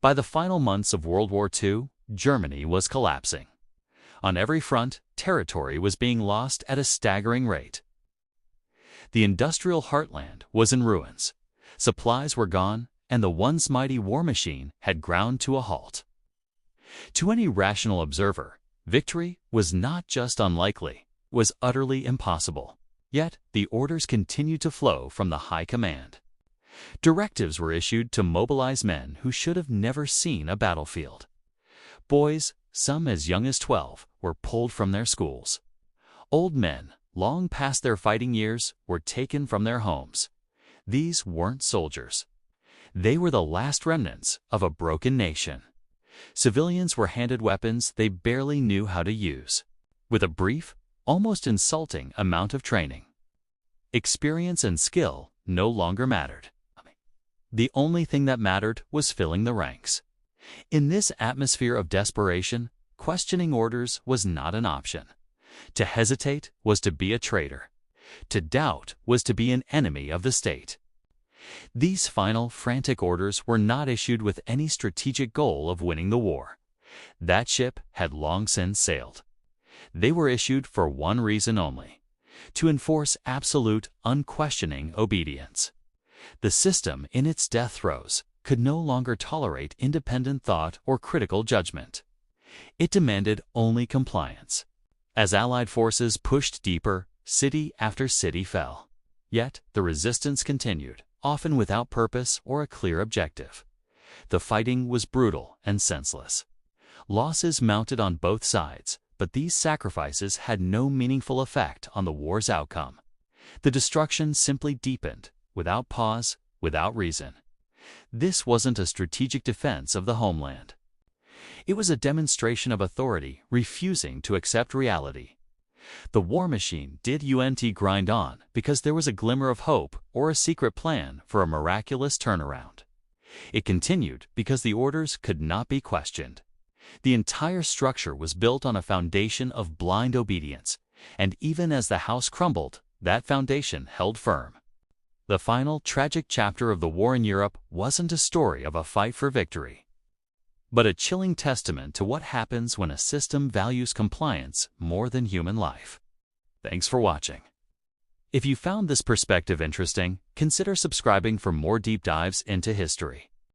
By the final months of World War II, Germany was collapsing. On every front, territory was being lost at a staggering rate. The industrial heartland was in ruins. Supplies were gone, and the once mighty war machine had ground to a halt. To any rational observer, victory was not just unlikely, it was utterly impossible. Yet, the orders continued to flow from the high command. Directives were issued to mobilize men who should have never seen a battlefield. Boys, some as young as 12, were pulled from their schools. Old men, long past their fighting years, were taken from their homes. These weren't soldiers. They were the last remnants of a broken nation. Civilians were handed weapons they barely knew how to use, with a brief, almost insulting amount of training. Experience and skill no longer mattered. The only thing that mattered was filling the ranks. In this atmosphere of desperation, questioning orders was not an option. To hesitate was to be a traitor. To doubt was to be an enemy of the state. These final, frantic orders were not issued with any strategic goal of winning the war. That ship had long since sailed. They were issued for one reason only: to enforce absolute, unquestioning obedience. The system, in its death throes, could no longer tolerate independent thought or critical judgment. It demanded only compliance. As Allied forces pushed deeper, city after city fell. Yet the resistance continued, often without purpose or a clear objective. The fighting was brutal and senseless. Losses mounted on both sides, but these sacrifices had no meaningful effect on the war's outcome. The destruction simply deepened, without pause, without reason. This wasn't a strategic defense of the homeland. It was a demonstration of authority refusing to accept reality. The war machine did grind on because there was a glimmer of hope or a secret plan for a miraculous turnaround. It continued because the orders could not be questioned. The entire structure was built on a foundation of blind obedience, and even as the house crumbled, that foundation held firm. The final tragic chapter of the war in Europe wasn't a story of a fight for victory, but a chilling testament to what happens when a system values compliance more than human life. Thanks for watching. If you found this perspective interesting, consider subscribing for more deep dives into history.